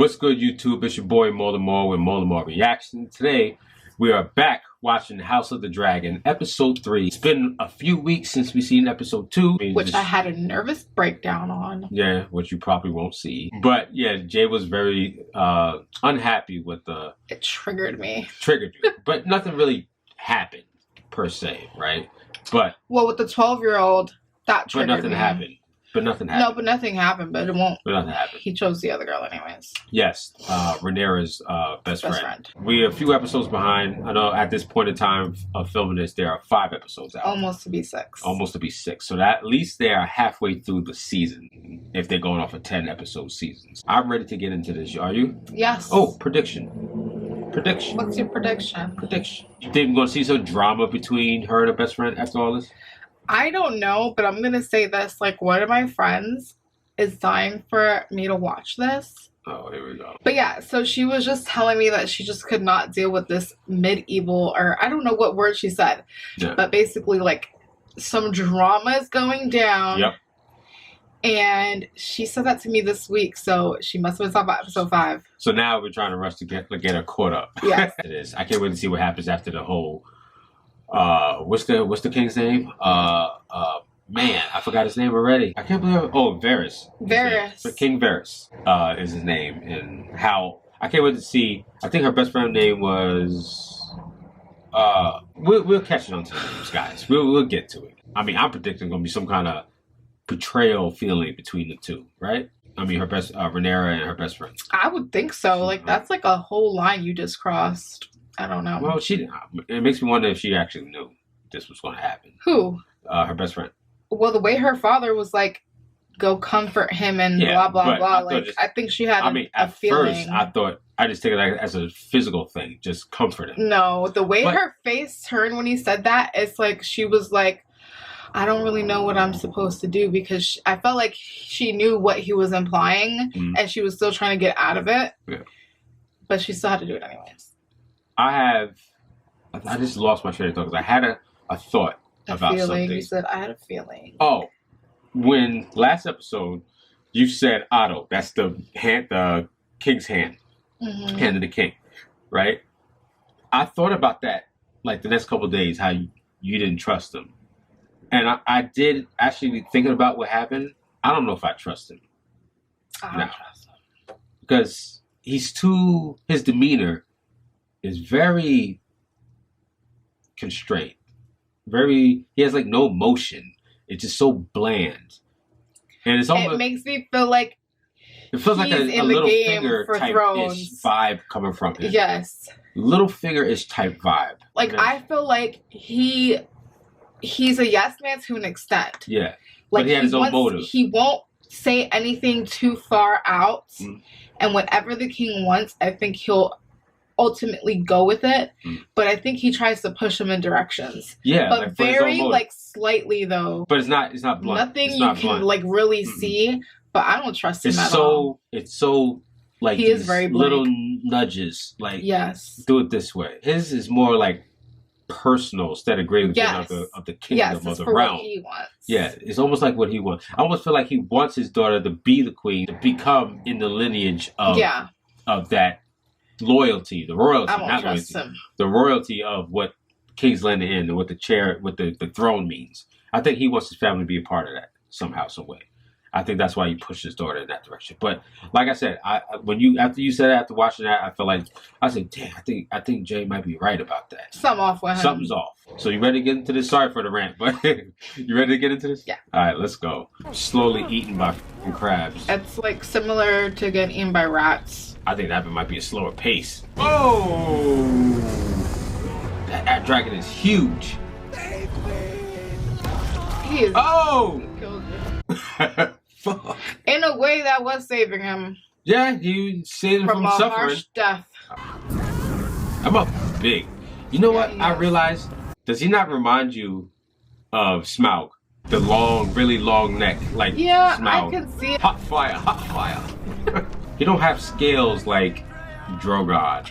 What's good, YouTube? It's your boy Maal with Maal Reaction. Today, we are back watching House of the Dragon, Episode 3. It's been a few weeks since we've seen Episode 2. Which I had a nervous breakdown on. Yeah, which you probably won't see. But yeah, Jay was very unhappy with the... It triggered me. Triggered you. But nothing really happened, per se, right? But... Well, with the 12-year-old, that triggered me. But nothing happened. But nothing happened. No, but nothing happened, but it won't. But nothing happened. He chose the other girl anyways. Yes, Rhaenyra's best friend. We're a few episodes behind. I know at this point in time of filming this, there are 5 episodes out. Almost to be 6. Almost to be 6. So that at least they are halfway through the season, if they're going off of 10-episode seasons. I'm ready to get into this. Are you? Yes. Oh, prediction. Prediction. What's your prediction? Prediction. You think we're going to see some drama between her and her best friend after all this? I don't know, but I'm going to say this. Like, one of my friends is dying for me to watch this. Oh, here we go. But yeah, so she was just telling me that she just could not deal with this medieval, or I don't know what word she said. Yeah. But basically, like, some drama is going down. Yep. And she said that to me this week, so she must have been talking about episode 5. So now we're trying to rush to get her caught up. Yes. It is. I can't wait to see what happens after the whole... what's the king's name? Man, I forgot his name already. I can't believe. Oh, Varys. Varys. King Varys is his name, and how I can't wait to see. I think her best friend's name was. We'll catch it on to the names, guys. We'll get to it. I mean, I'm predicting gonna be some kind of betrayal feeling between the two, right? I mean, Rhaenyra and her best friend. I would think so. Like, that's like a whole line you just crossed. I don't know. Well, it makes me wonder if she actually knew this was going to happen. Who? Her best friend. Well, the way her father was like, go comfort him and blah, blah, blah. Like, I think she had a feeling. First, I just take it as a physical thing, just comforting. No, the way her face turned when he said that, it's like she was like, I don't really know what I'm supposed to do, because I felt like she knew what he was implying and she was still trying to get out of it. Yeah. But she still had to do it anyways. I just lost my train of thought because I had a thought about something. You said, I had a feeling. Oh, when last episode you said Otto, that's the king's hand, hand of the king, right? I thought about that like the next couple of days, how you didn't trust him. And I did actually thinking about what happened. I don't know if I trust him. I don't trust him. Because his demeanor is very constrained. He has like no motion. It's just so bland. And it's almost... It makes me feel like it feels like a little figure type vibe coming from him. Yes. Little figure-ish type vibe. Like, I feel like he's a yes man to an extent. Yeah. Like, but he had his own motive. He won't say anything too far out. And whatever the king wants, I think he'll ultimately go with it, but I think he tries to push him in directions. Yeah, but like very like slightly though. But it's not blunt. Nothing you can like really see. But I don't trust him at all. It's so like he is very blank. Little nudges, like yes, do it this way. His is more like personal instead of greater of the kingdom of the realm. What he wants. Yeah, it's almost like what he wants. I almost feel like he wants his daughter to be the queen, to become in the lineage of that. Loyalty, the royalty, not loyalty, the royalty of what King's Landing and what the throne means. I think he wants his family to be a part of that somehow, some way. I think that's why he pushed his daughter in that direction. But like I said, after watching that, I feel like I said, damn, I think Jay might be right about that. Something's off. So you ready to get into this? Sorry for the rant, but you ready to get into this? Yeah. All right, let's go. Slowly eaten by crabs. It's like similar to getting eaten by rats. I think that might be a slower pace. Oh! That dragon is huge. He is. Oh! Killed you. Fuck. In a way, that was saving him. Yeah, he saved him from suffering. Harsh death. I'm up big. You know what? I realized. Does he not remind you of Smaug? The really long neck, like Smaug. I can see it. Hot fire. He don't have scales like Drogon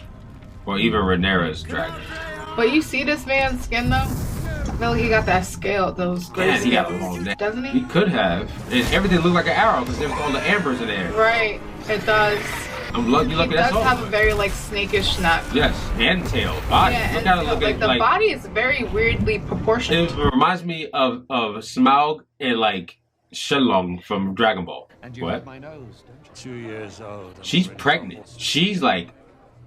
or even Rhaenyra's dragon. But you see this man's skin though? I feel like he got that scale, those gray scales. He got a long neck. Doesn't he? He could have. And everything looked like an arrow because there was all the ambers in there. Right. It does. I'm lucky. He does have a very like snakish neck. Yes, and tail. Body. Yeah, look at it. Like the body is very weirdly proportioned. It reminds me of Smaug and like Shenlong from Dragon Ball. And you have my nose, don't you? 2 years old. She's pregnant. She's like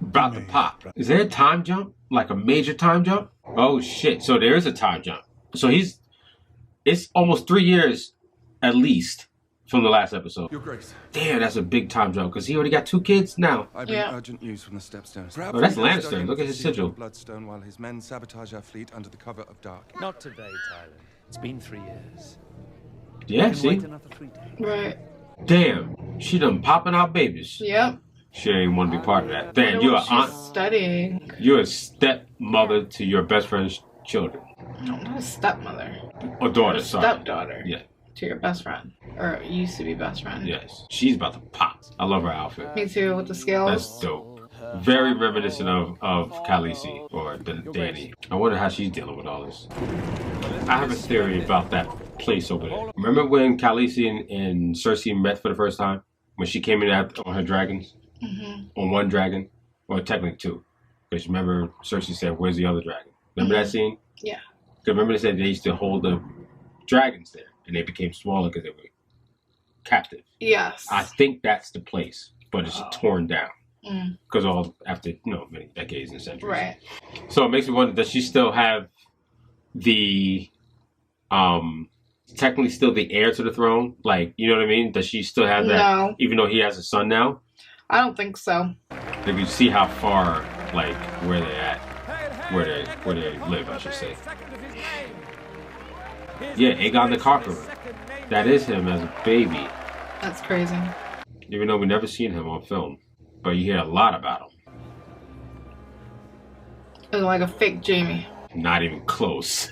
about to pop. Is there a time jump? Like a major time jump? Oh shit! So there is a time jump. So it's almost 3 years at least from the last episode. Your Grace. Damn, that's a big time jump because he already got 2 kids now. I bring urgent news from the Stepstones. Oh, that's Lannister. Look at his sigil. Bloodstone while his men sabotage our fleet under the cover of dark. Not today, Tyler. It's been 3 years. Yeah, see? Wait another 3 days. Right. Damn, she done popping out babies. Yep. She ain't want to be part of that. Damn, you're an aunt. Studying. You're a stepmother to your best friend's children. No, not a stepmother. Or daughter, sorry. Stepdaughter. Yeah. To your best friend. Or used to be best friend. Yes. She's about to pop. I love her outfit. Me too, with the scales. That's dope. Very reminiscent of Khaleesi or Dany. I wonder how she's dealing with all this. I have a theory about that place over there. Remember when Khaleesi and Cersei met for the first time? When she came in on her dragons? Mm-hmm. On one dragon? Or technically 2. Because remember Cersei said, where's the other dragon? Remember that scene? Yeah. Because remember they said they used to hold the dragons there. And they became smaller because they were captive. Yes. I think that's the place. But it's torn down. Because all after many decades and centuries, right? So it makes me wonder: does she still have the, technically still the heir to the throne? Like, you know what I mean? Does she still have that? No. Even though he has a son now. I don't think so. If you see how far, like where they at, where they live, I should say. Yeah, Aegon the Conqueror. That is him as a baby. That's crazy. Even though we never seen him on film. But you hear a lot about him. It's like a fake Jamie. Not even close.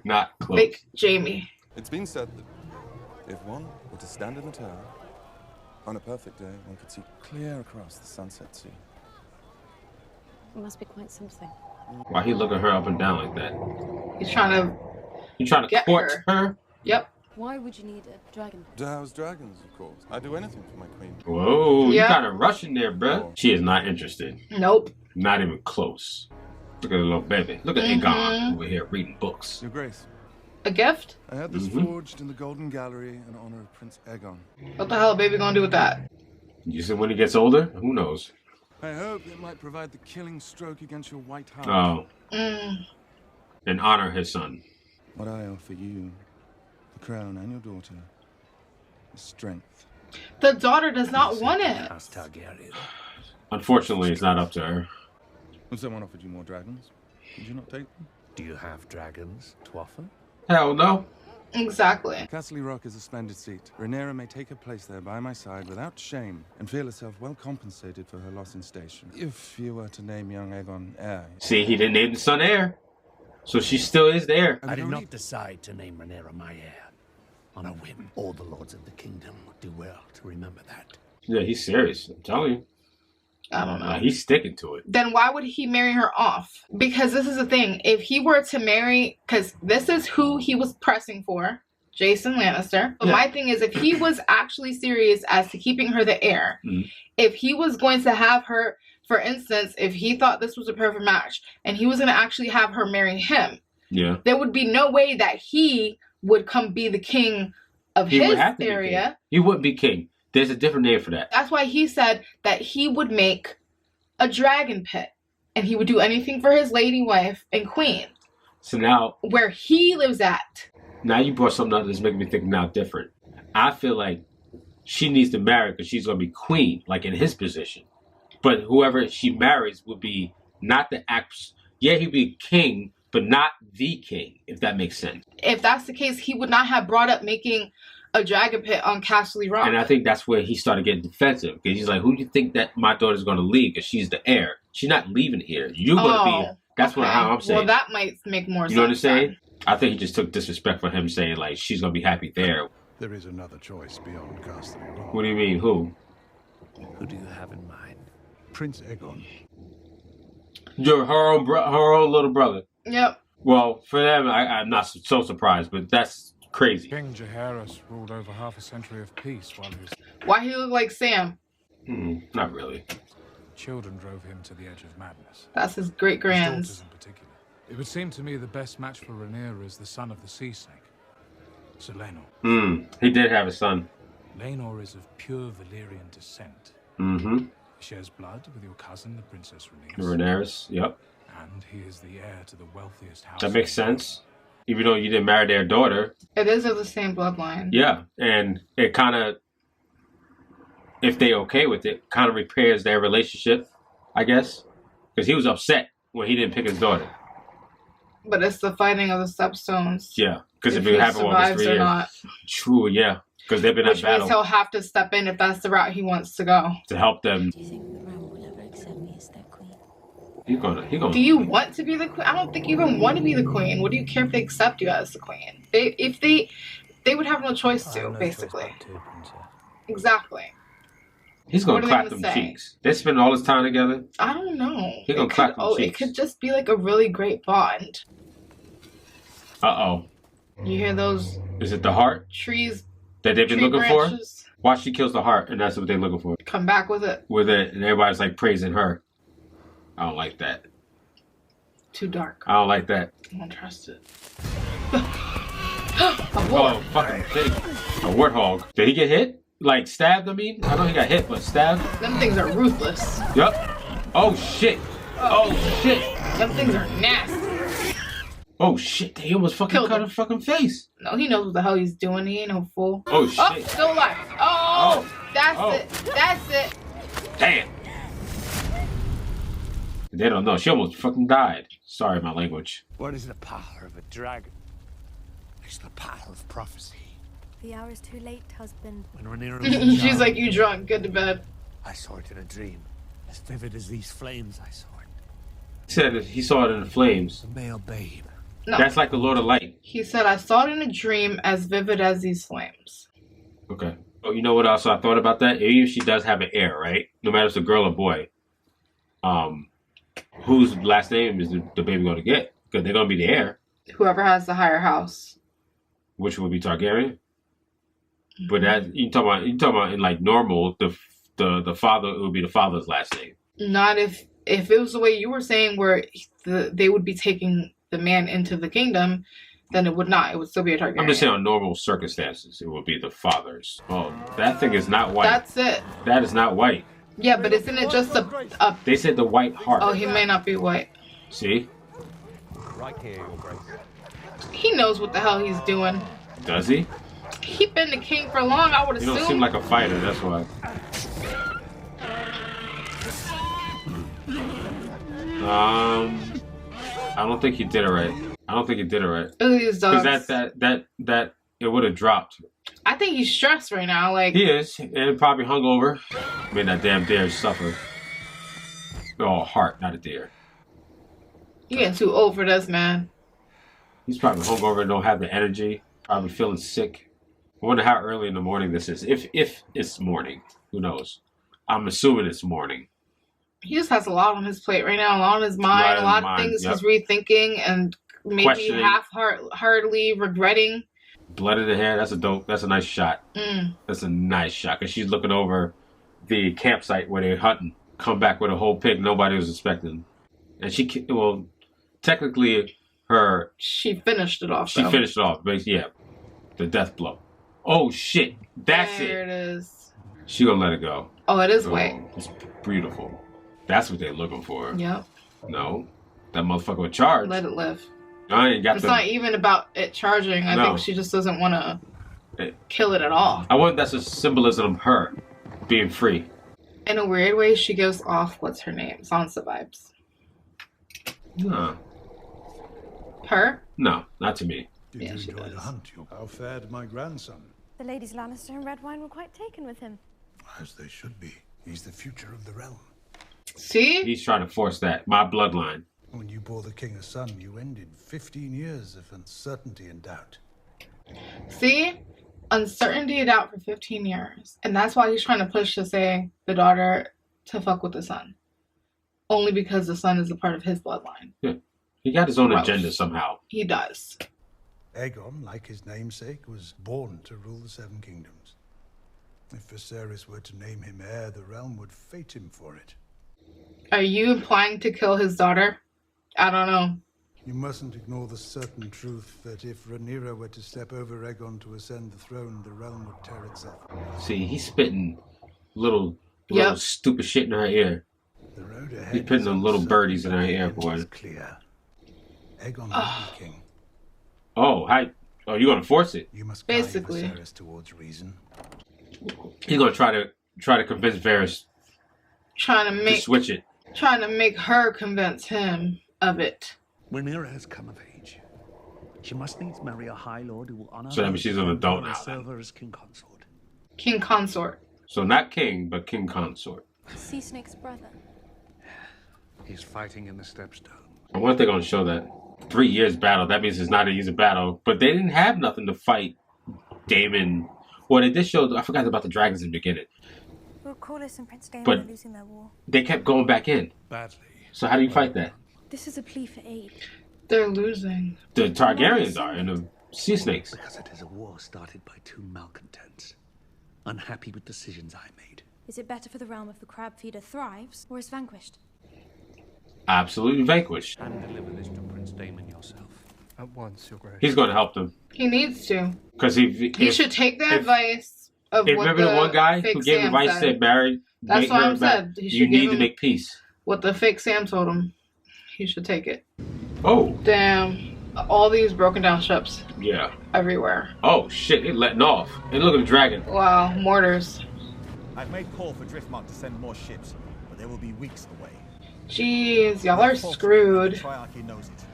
Not close. Fake Jamie. It's been said that if one were to stand in the tower, on a perfect day, one could see clear across the sunset sea. It must be quite something. Why he looking her up and down like that? He's trying to court her? Yep. Why would you need a dragon? To house dragons, of course. I'd do anything for my queen. Whoa, you kind of rushing there, bruh. She is not interested. Nope. Not even close. Look at the little baby. Look at Aegon over here reading books. Your Grace. A gift? I had this forged in the Golden Gallery in honor of Prince Aegon. What the hell a baby gonna do with that? You said when he gets older? Who knows? I hope it might provide the killing stroke against your white heart. Oh. And honor his son. What I offer you, the crown and your daughter, is strength. The daughter does not want it. Unfortunately, it's not up to her. If someone offered you more dragons, would you not take them? Do you have dragons to offer? Hell no. Exactly. Castle Rock is a splendid seat. Rhaenyra may take her place there by my side without shame and feel herself well compensated for her loss in station. If you were to name young Aegon heir. See, he didn't name the son heir. So she still is there. I did not decide to name Rhaenyra my heir on a whim. All the lords of the kingdom would do well to remember that. Yeah, he's serious. I'm telling you. I don't know. He's sticking to it. Then why would he marry her off? Because this is the thing. If he were to marry, because this is who he was pressing for, Jason Lannister. But my thing is, if he was actually serious as to keeping her the heir, if he was going to have her, for instance, if he thought this was a perfect match and he was going to actually have her marry him, there would be no way that he would come be the king of his area. He wouldn't be king. There's a different name for that. That's why he said that he would make a dragon pit and he would do anything for his lady wife and queen. So now, where he lives at. Now you brought something up that's making me think now different. I feel like she needs to marry because she's going to be queen, like in his position. But whoever she marries would be not the act. Yeah, he'd be king, but not the king, if that makes sense. If that's the case, he would not have brought up making a dragon pit on Castle Rock. And I think that's where he started getting defensive. Because he's like, who do you think that my daughter's going to leave? Because she's the heir. She's not leaving here. You're going to be... That's how I'm saying. Well, that might make more sense. You know what I'm saying? I think he just took disrespect for him saying, like, she's going to be happy there. There is another choice beyond Castle Rock. What do you mean? Who? Who do you have in mind? Prince Aegon. Her own little brother. Yep. Well, for them, I'm not so surprised, but that's crazy. King Jaehaerys ruled over half a century of peace while he was... Why he look like Sam? Not really. Children drove him to the edge of madness. That's his great-grands. His daughters in particular. It would seem to me the best match for Rhaenyra is the son of the sea snake, Sir Laenor. He did have a son. Laenor is of pure Valyrian descent. He shares blood with your cousin, the Princess Rhaenyra. Yep. And he is the heir to the wealthiest house. That makes sense. Even though you didn't marry their daughter. It is of the same bloodline. Yeah, and it kind of, if they okay with it, kind of repairs their relationship, I guess. Because he was upset when he didn't pick his daughter. But it's the fighting of the Stepstones. Yeah, because if it happened over 3 years. Not. True, yeah. Because they've been at battle. Which means he'll have to step in if that's the route he wants to go. To help them. Do you think the realm will ever accept me as their queen? He gonna. Do you want to be the queen? I don't think you even want to be the queen. What do you care if they accept you as the queen? They would have no choice to, basically. Exactly. He's gonna clap them cheeks. They spend all this time together. I don't know. He's gonna clap them cheeks. It could just be like a really great bond. Uh-oh. You hear those? Is it the heart? Trees. That they've been looking branches. for? Watch, she kills the heart, and that's what they're looking for. Come back with it. With it, and everybody's like praising her. I don't like that. Too dark. I don't like that. I don't trust it. Oh, fucking pig. A warthog. Did he get hit? Like stabbed, I mean? I know he got hit, but stabbed? Them things are ruthless. Yup. Oh, shit. Oh, shit. Them things are nasty. Oh, shit. He almost fucking cut her fucking face. No, he knows what the hell he's doing. He ain't no fool. Oh, shit. Oh, still alive. Oh, that's it. That's it. Damn. They don't know. She almost fucking died. Sorry, my language. What is the power of a dragon? It's the power of prophecy. The hour is too late, husband. When Rhaenyra was She's like, you drunk. Get to bed. I saw it in a dream. As vivid as these flames, I saw it. He said that he saw it in the flames. The male babe. No. That's like the Lord of Light. He said, I saw it in a dream as vivid as these flames. Okay. Oh, you know what else I thought about that? Even if she does have an heir, right? No matter if it's a girl or boy. Whose last name is the baby going to get? Because they're going to be the heir. Whoever has the higher house. Which would be Targaryen. But that you talking about in like normal, the father, it would be the father's last name. Not if it was the way you were saying, where they would be taking the man into the kingdom, then it would not. It would still be a Targaryen. I'm just saying, on normal circumstances, it would be the father's. Oh, that thing is not white. That's it. That is not white. Yeah, but isn't it just a... They said the white heart. Oh, he may not be white. See? Right here, Your Grace. He knows what the hell he's doing. Does he? He been the king for long, I would assume. You don't seem like a fighter, that's why. I don't think he did it right. Because that it would have dropped. I think he's stressed right now. Like he is, and probably hungover. Made that damn deer suffer. Oh, heart, not a deer. You getting too old for this, man. He's probably hungover, don't have the energy. Probably feeling sick. I wonder how early in the morning this is. If it's morning, who knows? I'm assuming it's morning. He just has a lot on his plate right now, a lot on his mind, a lot of things he's rethinking and maybe half-heartedly regretting. Blood in the hair, that's a nice shot. That's a nice shot, because she's looking over the campsite where they're hunting. Come back with a whole pig nobody was expecting. And technically she finished it off. She finished it off, but yeah. The death blow. Oh shit, that's it. There it is. She gonna let it go. Oh, it is white. It's beautiful. That's what they're looking for. Yep. No, that motherfucker would charge. Let it live. I ain't got. It's not even about it charging. I think she just doesn't want to kill it at all. I want that's a symbolism of her being free. In a weird way, she gives off what's her name? Sansa vibes. No. Her? No, not to me. Did you enjoy the hunt? How fared my grandson? The ladies Lannister and Redwine were quite taken with him. As they should be. He's the future of the realm. See? He's trying to force that. My bloodline. When you bore the king a son, you ended 15 years of uncertainty and doubt. See? Uncertainty and doubt for 15 years. And that's why he's trying to push to say the daughter to fuck with the son. Only because the son is a part of his bloodline. Yeah. He got his own agenda somehow. He does. Aegon, like his namesake, was born to rule the Seven Kingdoms. If Viserys were to name him heir, the realm would fate him for it. Are you implying to kill his daughter? I don't know. You mustn't ignore the certain truth that if Rhaenyra were to step over Aegon to ascend the throne, the realm would tear itself. See, he's spitting little stupid shit in her ear. The road ahead He's putting them little birdies in her ear, boy. Clear. Aegon will be king. Oh, you're gonna force it? You must basically guide Viserys towards reason. He's gonna try to convince Varys to switch it. Trying to make her convince him of it. Rhaenyra has come of age. She must needs marry a High Lord who will honor So that means she's an adult now. Serve her as king consort. King consort. So not king, but king consort. Sea Snake's brother. He's fighting in the Stepstones. I wonder if they're gonna show that 3 years battle. That means it's not an easy battle. But they didn't have nothing to fight Daemon. Well, they did show. I forgot about the dragons in the beginning. Lord Corlys and Prince Daemon But are losing their war. they kept going back in. Badly. So how do you fight that? This is a plea for aid. They're losing. The Targaryens are, and the sea snakes. Because it is a war started by two malcontents, unhappy with decisions I made. Is it better for the realm if the crab feeder thrives or is vanquished? Absolutely vanquished. And deliver this to Prince Daemon yourself. At once, Your Grace. He's going to help them. He needs to. Because he should take the advice of what remember the one guy who gave advice said. said, marry. That's what I'm said. You need to make peace. What the fake Sam told him. He should take it. Oh. Damn. All these broken down ships. Yeah. Everywhere. Oh, shit. They're letting off. And look at the dragon. Wow. Mortars. I've made call for Driftmark to send more ships, but they will be weeks away. Jeez, y'all are screwed. The Triarchy knows it.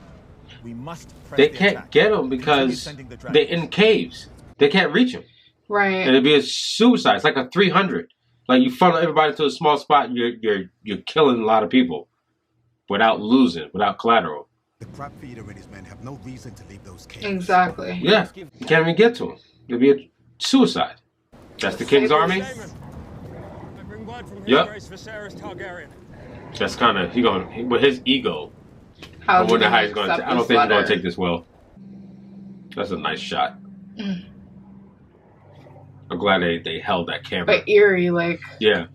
We must press They the can't attack. get them because they're in caves. They can't reach them. Right. And it'd be a suicide. It's like a 300. Like you funnel everybody to a small spot, you're killing a lot of people without losing, without collateral. The crab feeder and his men have no reason to leave those caves. Exactly. Yeah, you can't even get to them. It'd be a suicide. That's the king's army. Yep. That's kind of with his ego. I wonder how he's going to. I don't think he's going to take this well. That's a nice shot. I'm glad they held that camera. But eerie, like. Yeah,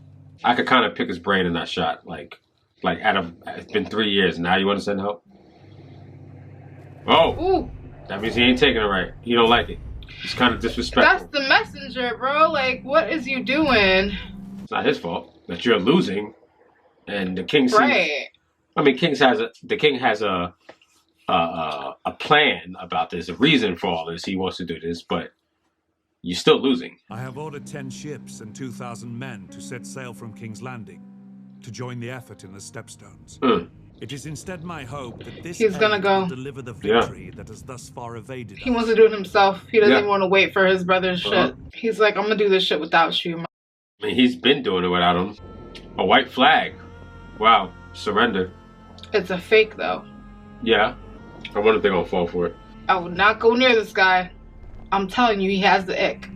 I could kind of pick his brain in that shot. Like it's been 3 years. Now you want to send help? Oh, ooh. That means he ain't taking it right. He don't like it. It's kind of disrespectful. That's the messenger, bro. Like, what is you doing? It's not his fault that you're losing, and the king seems. Right. I mean, the king has a plan about this, a reason for all this. He wants to do this, but you're still losing. I have ordered 10 ships and 2,000 men to set sail from King's Landing to join the effort in the Stepstones. It is instead my hope that this he's gonna go will deliver the victory that has thus far evaded He wants to do it himself. He doesn't even want to wait for his brother's Uh-huh. shit. He's like, I'm gonna do this shit without you. I mean, he's been doing it without him. A white flag. Wow. Surrender. It's a fake, though. Yeah. I wonder if they're gonna fall for it. I would not go near this guy. I'm telling you, he has the ick.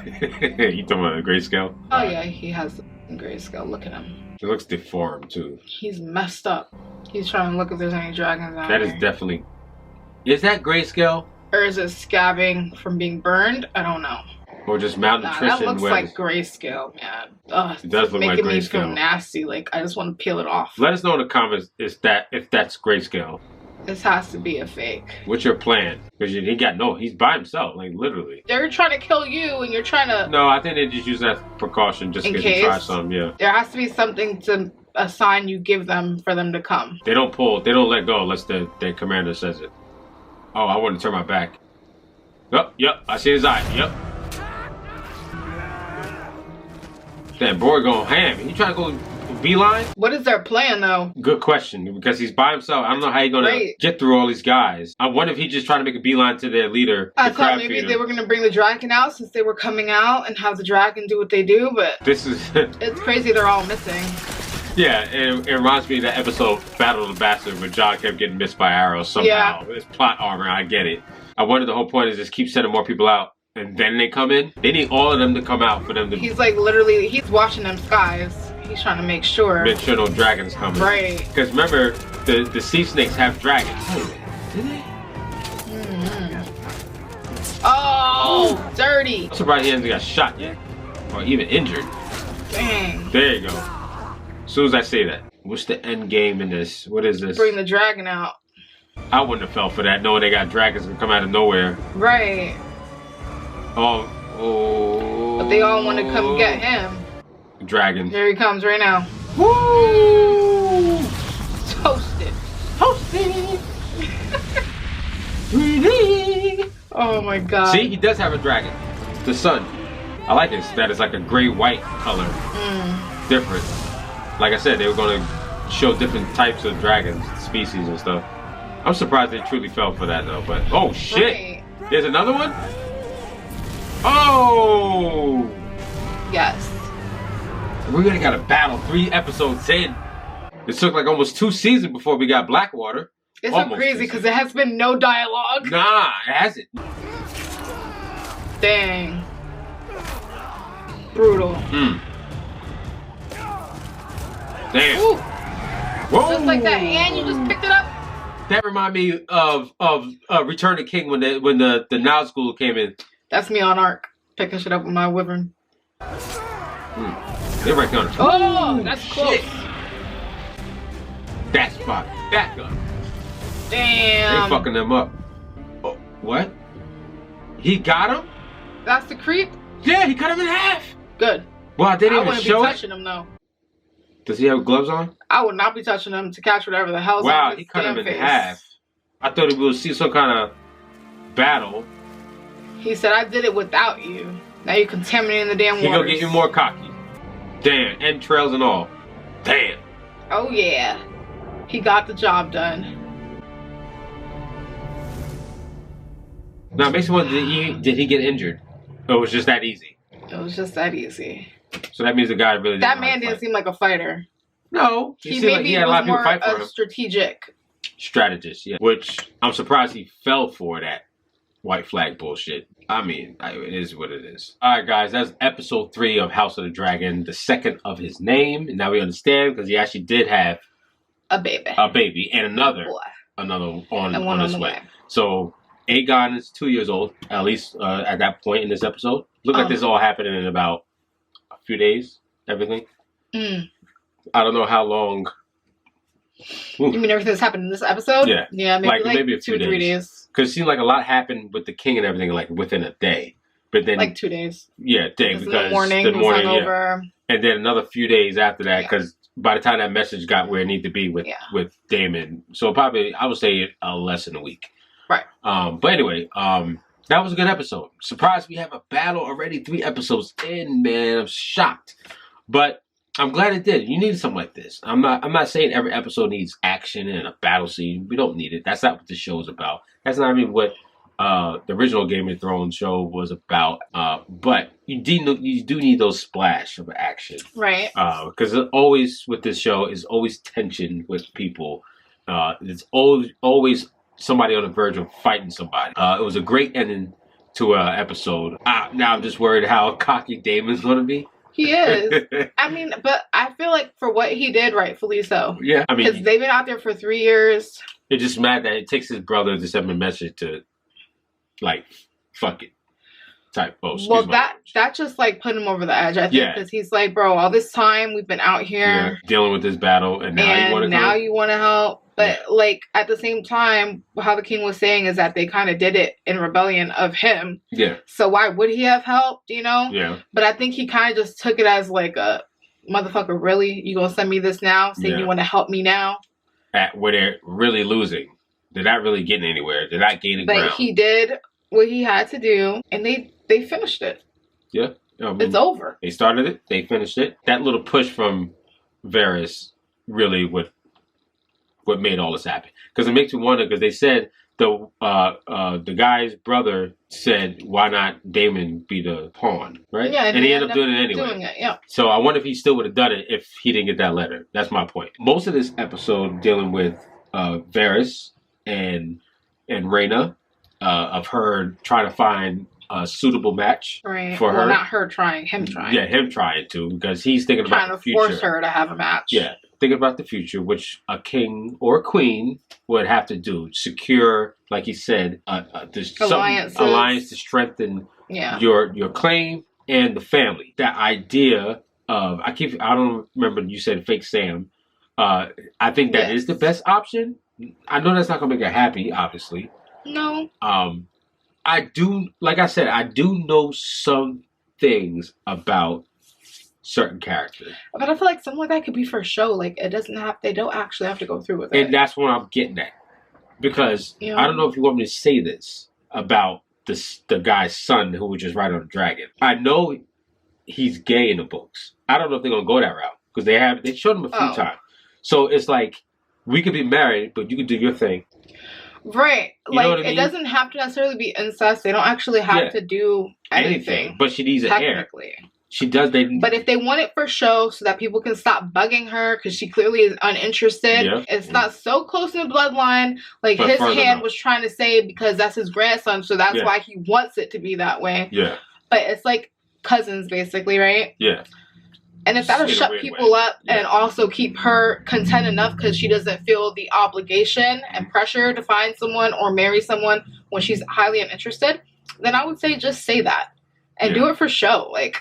You talking about the grayscale? Oh, yeah, he has the grayscale. Look at him. He looks deformed, too. He's messed up. He's trying to look if there's any dragons out That there. is definitely... Is that grayscale? Or is it scabbing from being burned? I don't know. Or just malnutrition? Nah, that looks like grayscale, man. Ugh, it does look like making me feel grayscale. nasty. Like, I just want to peel it off. Let us know in the comments if that's grayscale. This has to be a fake. What's your plan? Because he's by himself, like literally. They're trying to kill you and you're trying to... No, I think they just use that precaution just in case they try something, yeah. There has to be something to a sign you give them for them to come. They don't let go unless their commander says it. Oh, I want to turn my back. Yep, I see his eye, yep. Damn, boy going ham. He trying to go beeline? What is their plan, though? Good question, because he's by himself. I don't know how he's gonna get through all these guys. I wonder if he's just trying to make a beeline to their leader. I thought maybe they were gonna bring the dragon out since they were coming out and have the dragon do what they do, but this is it's crazy they're all missing. Yeah, it reminds me of that episode Battle of the Bastard where Jon kept getting missed by arrows somehow. Yeah. It's plot armor, I get it. I wonder the whole point is just keep sending more people out and then they come in. They need all of them to come out for them to... He's like literally, he's watching them skies. He's trying to make sure. Make sure no dragons coming. Right. Because remember, the sea snakes have dragons. Do they? Oh, dirty. I'm surprised he hasn't got shot yet. or even injured. Dang. There you go. As soon as I say that. What's the end game in this? What is this? Bring the dragon out. I wouldn't have fell for that, knowing they got dragons that come out of nowhere. Right. Oh. But they all want to come get him. Dragon. Here he comes right now. Woo! Toasted. Toasted. Oh my god. See, he does have a dragon. The sun. I like this. That is like a gray-white color. Different. Like I said, they were going to show different types of dragons, species and stuff. I'm surprised they truly fell for that though. But oh shit! Right. There's another one. Oh. Yes. We really got a battle 3 episodes in. It took like almost 2 seasons before we got Blackwater. It's so crazy because there has been no dialogue. Nah, it hasn't. Dang. Brutal. Damn. Ooh. Whoa. Just like that hand, you just picked it up. That remind me of Return to King when the Nazgul came in. That's me on Ark, picking shit up with my wyvern. They're right on. Oh, that's close. That spot. That gun. Damn. They fucking them up. Oh, what? He got him? That's the creep? Yeah, he cut him in half. Good. Well, I didn't even show it. I wouldn't be touching him though. Does he have gloves on? I would not be touching him to catch whatever the hell's on wow, his he cut him in face. half. I thought we would see some kind of battle. He said, I did it without you. Now you're contaminating the damn waters. He gonna get you more cocky. Damn, entrails and all. Damn. Oh yeah. He got the job done. Now, it makes me wonder, did he get injured? Or it was just that easy? It was just that easy. So that means the guy really didn't That man didn't seem like a fighter. No. He maybe had a lot of people fight for him. Strategic. Strategist, yeah. Which, I'm surprised he fell for that white flag bullshit. I mean, it is what it is. Alright guys, that's episode 3 of House of the Dragon, the second of his name. And now we understand, because he actually did have a baby. A baby, and another on his way. So, Aegon is 2 years old, at least at that point in this episode. Look like this all happening in about a few days, everything. I don't know how long. You mean everything that's happened in this episode? Yeah. Yeah, maybe a few 2 or 3 days. Because it seemed like a lot happened with the king and everything like within a day. But then like 2 days. Yeah, day. Because the morning, yeah. And then another few days after that, because by the time that message got where it needed to be with Daemon. So probably, I would say less than a week. Right. But anyway, that was a good episode. Surprised we have a battle already 3 episodes in, man. I'm shocked. But I'm glad it did. You needed something like this. I'm not saying every episode needs action and a battle scene. We don't need it. That's not what the show is about. That's not even what the original Game of Thrones show was about. But you do need those splash of action. Right. Because always with this show is always tension with people. It's always somebody on the verge of fighting somebody. It was a great ending to an episode. Now I'm just worried how cocky Daemon's going to be. He is. I mean, but I feel like for what he did, rightfully so. Yeah, I mean, because they've been out there for 3 years. It's just mad that it takes his brother to send him a message to, like, fuck it, type. Oh, well, that just like put him over the edge. I think because he's like, bro, all this time we've been out here dealing with this battle, and now you want to help. But like at the same time, how the king was saying is that they kind of did it in rebellion of him. Yeah. So why would he have helped? You know. Yeah. But I think he kind of just took it as like a motherfucker. Really, you gonna send me this now? Saying you want to help me now? Where they're really losing, they're not really getting anywhere. They're not gaining ground. But he did what he had to do, and they finished it. Yeah. I mean, it's over. They started it. They finished it. That little push from Varys really what made all this happen. Because it makes me wonder, because they said the guy's brother said, why not Daemon be the pawn, right? Yeah, and he ended up doing it anyway. So I wonder if he still would have done it if he didn't get that letter. That's my point. Most of this episode dealing with Varys and Rhaena, of her trying to find a suitable match for her. Not her trying, him trying. Yeah, him trying to, because he's thinking about the future. Trying to force her to have a match. Yeah. Thinking about the future, which a king or a queen would have to do. Secure, like he said, alliance to strengthen your claim and the family. That idea of, I don't remember, you said fake Sam. I think that is the best option. I know that's not going to make her happy, obviously. No. I do, like I said, I do know some things about certain characters. But I feel like something like that could be for show. Like, they don't actually have to go through with it. And that's what I'm getting at. Because, I don't know if you want me to say this about the guy's son who would just ride on a dragon. I know he's gay in the books. I don't know if they're going to go that route. Because they showed him a few times. So it's like, we could be married, but you could do your thing. Right. You know what I mean? It doesn't have to necessarily be incest. They don't actually have to do anything. But she needs an heir. She does. But if they want it for show so that people can stop bugging her because she clearly is uninterested, it's not so close in the bloodline. Like, his hand was trying to say because that's his grandson, so that's why he wants it to be that way. Yeah. But it's like cousins, basically, right? Yeah. And if that'll shut people up and also keep her content enough because she doesn't feel the obligation and pressure to find someone or marry someone when she's highly uninterested, then I would say just say that and do it for show. Like,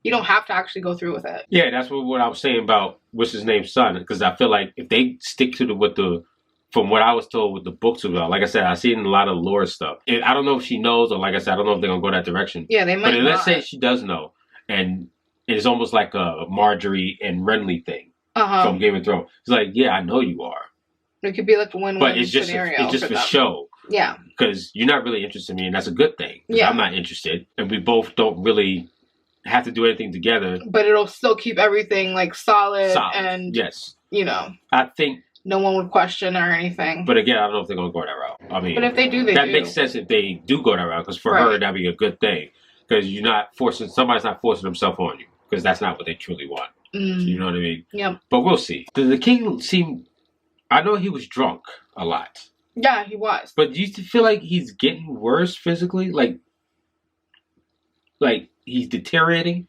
you don't have to actually go through with it. Yeah, that's what I was saying about what's his name's son, because I feel like if they stick to from what I was told with the books about, like I said, I've seen a lot of lore stuff. And I don't know if she knows, or like I said, I don't know if they're gonna go that direction. Yeah, they might. But let's say she does know, and it's almost like a Marjorie and Renly thing from Game of Thrones. It's like, yeah, I know you are. It could be like a win-win scenario. It's just for show. Yeah. Because you're not really interested in me, and that's a good thing. Yeah. I'm not interested, and we both don't really have to do anything together. But it'll still keep everything like solid. And you know, I think no one would question or anything. But again, I don't know if they're gonna go that route. I mean, but if they do, that makes sense if they do go that route, because for her that'd be a good thing, because you're not somebody's not forcing himself on you, because that's not what they truly want. You know what I mean? Yeah. But we'll see. The king seemed, I know he was drunk a lot. Yeah, he was. But do you feel like he's getting worse physically? Like he's deteriorating?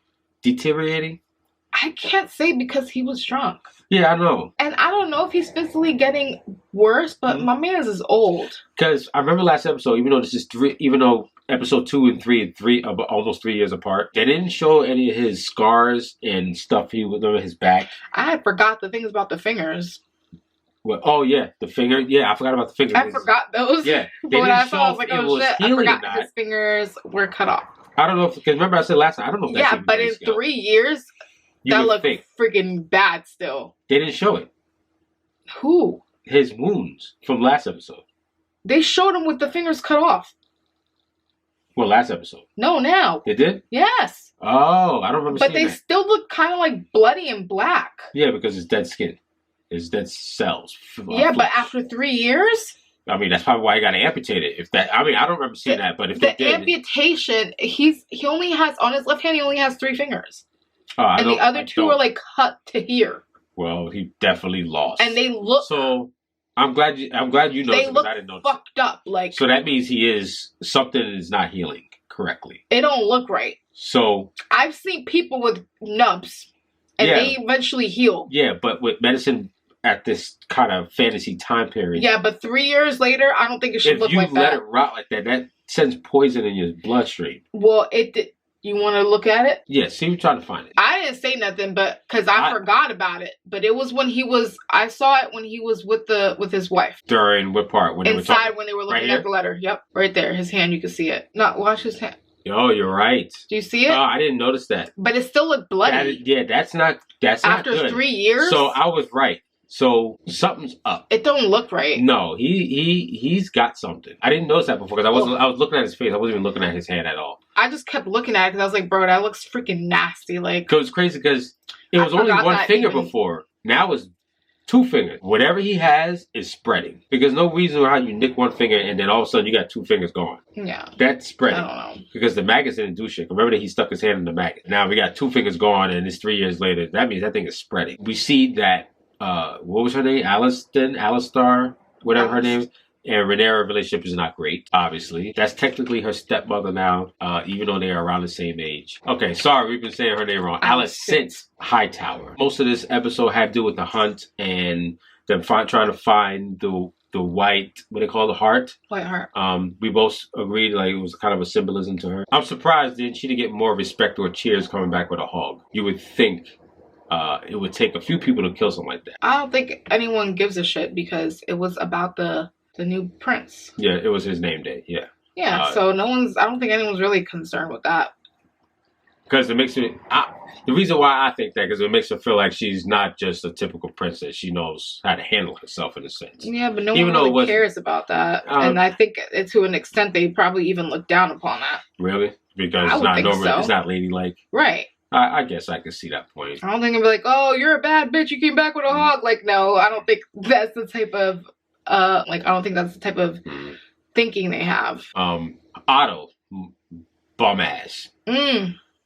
I can't say because he was drunk. Yeah, I know. And I don't know if he's physically getting worse, but my man is old. Because I remember last episode, even though episode 2 and 3 almost 3 years apart, they didn't show any of his scars and stuff he was on his back. I forgot the things about the fingers. Well, oh yeah, the finger. Yeah, I forgot about the fingers. I forgot those. Yeah, but when I saw, I was like, oh shit, I forgot his fingers were cut off. I don't know because remember I said last time, I don't know if that's but in 3 years, that looked freaking bad still. They didn't show it. Who? His wounds from last episode. They showed him with the fingers cut off. Well, last episode. No, now. They did? Yes. Oh, I don't remember seeing that. But they still look kind of like bloody and black. Yeah, because it's dead skin. It's dead cells. Yeah, but after 3 years? I mean, that's probably why he got amputated. I don't remember seeing that, but if they did. The amputation, he only has, on his left hand, he only has 3 fingers. And the other 2 are like cut to here. Well, he definitely lost. And they look. So I'm glad you know because I didn't know. Fucked up, like. So that means something is not healing correctly. It don't look right. So I've seen people with nubs, and they eventually heal. Yeah, but with medicine at this kind of fantasy time period. Yeah, but 3 years later, I don't think it should look like that. If you let it rot like that, that sends poison in your bloodstream. Well, you want to look at it? Yeah, see, we're trying to find it. I didn't say nothing, but because I forgot about it. But it was when I saw it when he was with his wife. During what part? When Inside, when they were looking at the letter. Yep, right there. His hand, you can see it. No, watch his hand. Oh, you're right. Do you see it? Oh, I didn't notice that. But it still looked bloody. That's not good. After 3 years? So I was right. So something's up. It don't look right. No, he's got something. I didn't notice that before because I was looking at his face. I wasn't even looking at his hand at all. I just kept looking at it because I was like, bro, that looks freaking nasty. Like, it was crazy because it was only one finger before. Now it's 2 fingers. Whatever he has is spreading. Because no reason how you nick 1 finger and then all of a sudden you got 2 fingers gone. Yeah. That's spreading. I don't know. Because the maggots didn't do shit. Remember that he stuck his hand in the maggot. Now we got 2 fingers gone and it's 3 years later. That means that thing is spreading. We see that what was her name? Alistar, whatever her name is. And Rhaenyra's relationship is not great, obviously. That's technically her stepmother now, even though they are around the same age. Okay, sorry, we've been saying her name wrong. Alicent Hightower. Most of this episode had to do with the hunt and them trying to find the white, what they call the heart. White heart. We both agreed like it was kind of a symbolism to her. I'm surprised she didn't get more respect or cheers coming back with a hog. You would think it would take a few people to kill something like that. I don't think anyone gives a shit because it was about the new prince. Yeah, it was his name day. Yeah. Yeah, so I don't think anyone's really concerned with that. Because it makes me, the reason why I think that, because it makes her feel like she's not just a typical princess. She knows how to handle herself in a sense. Yeah, but no one really cares about that. And I think to an extent they probably even look down upon that. Really? Because it's not normal, it's not ladylike. Right. I guess I can see that point. I don't think it'd be like, oh, you're a bad bitch, you came back with a hog. Like, no, I don't think that's the type of, thinking they have. Otto, bum ass.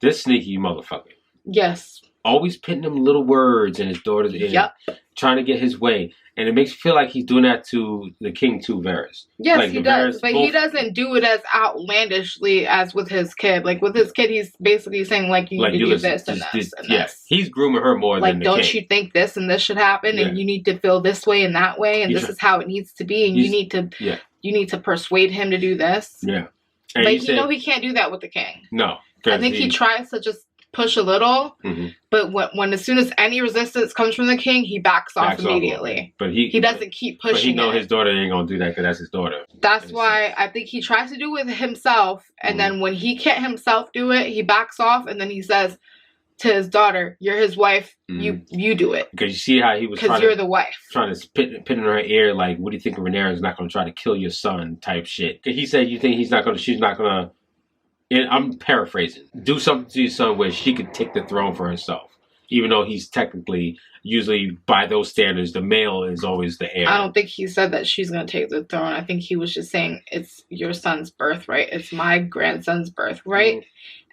This sneaky motherfucker. Yes. Always putting them little words in his daughter's ear. Yep. Trying to get his way. And it makes you feel like he's doing that to the king too, Varys. Yes, like, he does. But he doesn't do it as outlandishly as with his kid. Like, with his kid, he's basically saying, like, you need to do this and this and this. He's grooming her more than the king. Like, don't you think this and this should happen? Yeah. And you need to feel this way and that way. And this is how it needs to be. And you need to persuade him to do this. Yeah. And but he can't do that with the king. No. I think he tries to just push a little, but when as soon as any resistance comes from the king, he backs off immediately. But he doesn't keep pushing. But he knows his daughter ain't gonna do that because that's his daughter. That's why I think he tries to do it with himself, and then when he can't himself do it, he backs off, and then he says to his daughter, "You're his wife. You do it." Because you see how he was because you're the wife. Trying to put in her ear like, "What do you think Rhaenyra is not going to try to kill your son?" type shit. He said, "You think she's not going to." And I'm paraphrasing. Do something to your son where she could take the throne for herself. Even though he's technically, usually by those standards, the male is always the heir. I don't think he said that she's going to take the throne. I think he was just saying it's your son's birthright. It's my grandson's birthright.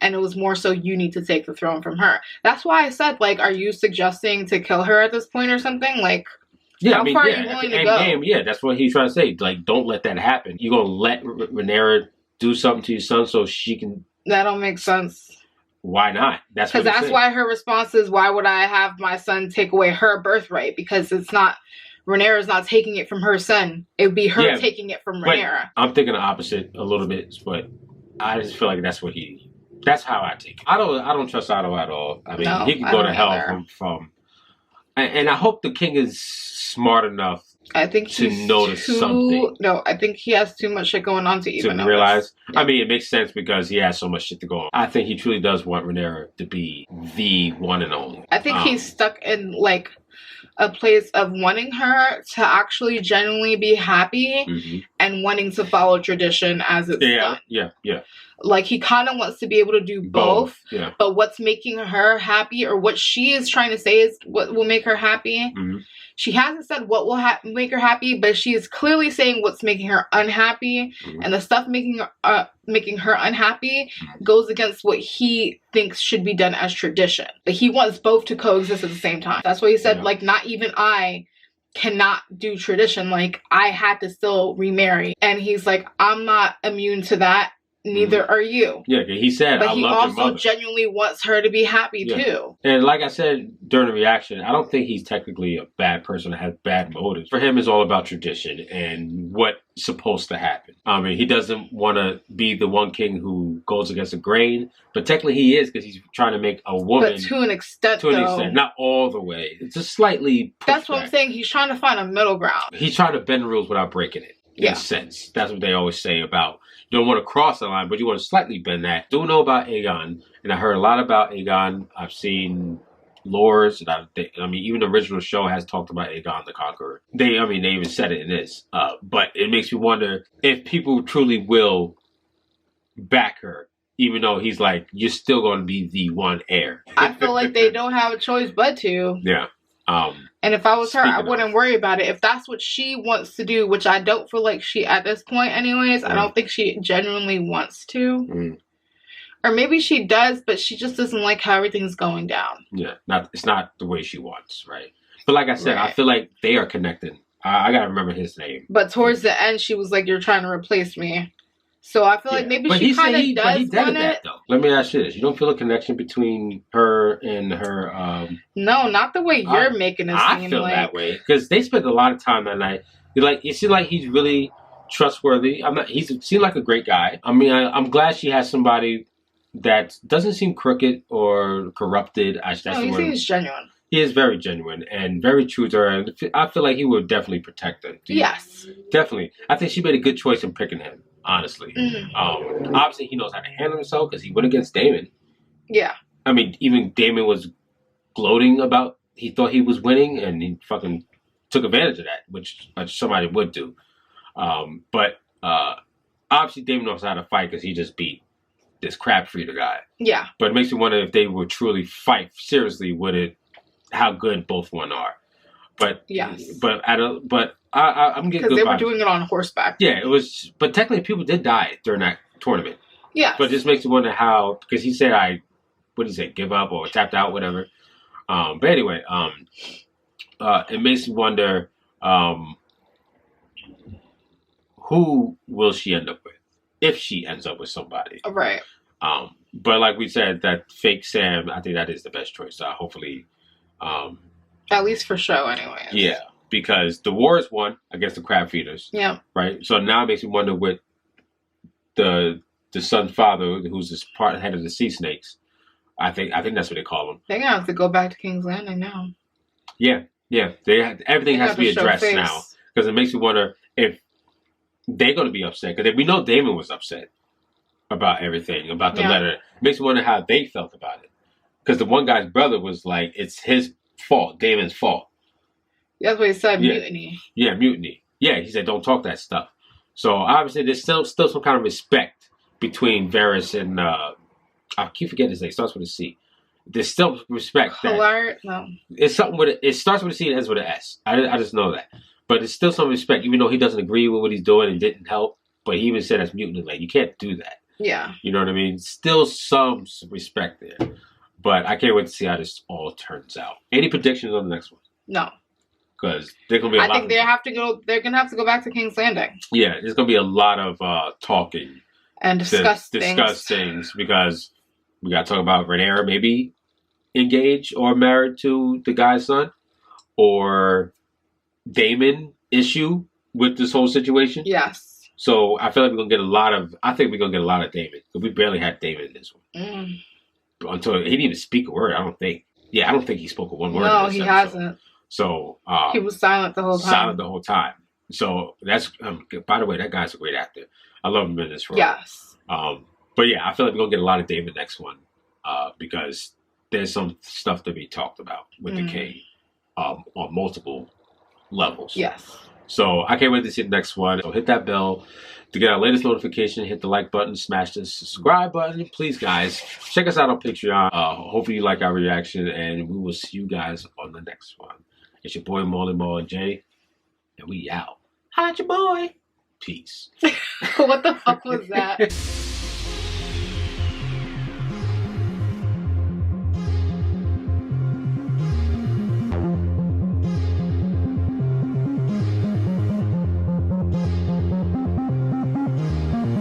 And it was more so you need to take the throne from her. That's why I said, like, are you suggesting to kill her at this point or something? Like, how far are you willing to go? Game, that's what he's trying to say. Like, don't let that happen. You're going to let Rhaenyra do something to your son so she can... That don't make sense. Why not? Because that's why her response is, why would I have my son take away her birthright? Because it's not... Rhaenyra's not taking it from her son. It would be her taking it from Rhaenyra. I'm thinking the opposite a little bit, but I just feel like that's how I take it. I don't trust Otto at all. I mean, he can go to hell from... And I hope the king is smart enough to notice something. No, I think he has too much shit going on to even realize. Yeah. I mean, it makes sense because he has so much shit to go on. I think he truly does want Rhaenyra to be the one and only. I think he's stuck in like a place of wanting her to actually genuinely be happy and wanting to follow tradition as it's done. Yeah. Like, he kind of wants to be able to do both. Yeah. But what's making her happy, or what she is trying to say is what will make her happy. She hasn't said what will make her happy, but she is clearly saying what's making her unhappy. And the stuff making her unhappy goes against what he thinks should be done as tradition. But he wants both to coexist at the same time. That's why he said, like, not even I cannot do tradition. Like, I had to still remarry. And he's like, I'm not immune to that. Neither are you. Yeah, he said, but he also genuinely wants her to be happy too. And like I said during the reaction, I don't think he's technically a bad person that has bad motives. For him, it's all about tradition and what's supposed to happen. I mean, he doesn't want to be the one king who goes against the grain, but technically he is because he's trying to make a woman. But to an extent, not all the way. It's just slightly. That's what I'm saying. He's trying to find a middle ground. He's trying to bend rules without breaking it. In a sense, that's what they always say about. You don't want to cross the line, but you want to slightly bend that. Do know about Aegon, and I heard a lot about Aegon. I've seen lores, and I mean, even the original show has talked about Aegon the Conqueror. They even said it in this. But it makes me wonder if people truly will back her, even though he's like, you're still going to be the one heir. I feel like they don't have a choice but to. Yeah. And if I was her, I wouldn't worry about it. If that's what she wants to do, which I don't feel like she, at this point anyways, I don't think she genuinely wants to. Or maybe she does, but she just doesn't like how everything's going down. Yeah, it's not the way she wants, right? But like I said, I feel like they are connected. I gotta remember his name. But towards the end, she was like, you're trying to replace me. So I feel like maybe she kind of does want it. Though. Let me ask you this: you don't feel a connection between her and her? No, not the way you're making it seem. I feel that way because they spent a lot of time that night. It seems like he's really trustworthy. He seems like a great guy. I mean, I'm glad she has somebody that doesn't seem crooked or corrupted. He seems genuine. He is very genuine and very true to her. And I feel like he would definitely protect her. Yes. Definitely. I think she made a good choice in picking him, honestly. Obviously, he knows how to handle himself because he went against Daemon. Yeah. I mean, even Daemon was gloating about he thought he was winning and he fucking took advantage of that, which somebody would do. But obviously, Daemon knows how to fight because he just beat this crab feeder guy. Yeah. But it makes me wonder if they would truly fight seriously, would it? How good both one are, but yes, but I'm getting good because they were vibes. doing it on horseback. Yeah, it was, but technically people did die during that tournament. Yeah, but it just makes me wonder how, because he said what did he say, give up or tapped out, whatever. But anyway, it makes me wonder who will she end up with if she ends up with somebody, right? But like we said, that fake Sam, I think that is the best choice. Hopefully. At least for show, anyway. Yeah, because the Wars won against the crab feeders. Yeah. Right. So now it makes me wonder what the son's father, who's this head of the sea snakes. I think that's what they call him. They're gonna have to go back to King's Landing now. Yeah. Everything has to be addressed now because it makes me wonder if they're going to be upset because we know Daemon was upset about everything about the letter. It makes me wonder how they felt about it. Because the one guy's brother was like, it's his fault, Damon's fault. That's what he said, mutiny. Yeah, mutiny. Yeah, he said, don't talk that stuff. So obviously there's still some kind of respect between Varys and, I keep forgetting his name, it starts with a C. There's still respect. No. It's something with it starts with a C and ends with an S. I just know that. But there's still some respect, even though he doesn't agree with what he's doing and didn't help. But he even said that's mutiny. Like, you can't do that. Yeah. You know what I mean? Still some respect there. But I can't wait to see how this all turns out. Any predictions on the next one? No. Because there's going to be a lot. I think they're going to have to go back to King's Landing. Yeah, there's going to be a lot of talking. And discuss things. Because we got to talk about Rhaenyra maybe engaged or married to the guy's son. Or Daemon issue with this whole situation. Yes. So I feel like we're going to get a lot of Daemon. Because we barely had Daemon in this one. Until he didn't even speak a word, I don't think. Yeah, I don't think he spoke one word. No, he hasn't. So he was silent the whole time. So that's by the way, that guy's a great actor. I love him in this role. Yes. But yeah, I feel like we're gonna get a lot of David next one. Because there's some stuff to be talked about with the king on multiple levels. Yes. So I can't wait to see the next one. So hit that bell to get our latest notification. Hit the like button, smash the subscribe button. Please, guys, check us out on Patreon. Hopefully you like our reaction, and we will see you guys on the next one. It's your boy Maaly Maul and Jay, and we out. Holla at your boy. Peace. What the fuck was that?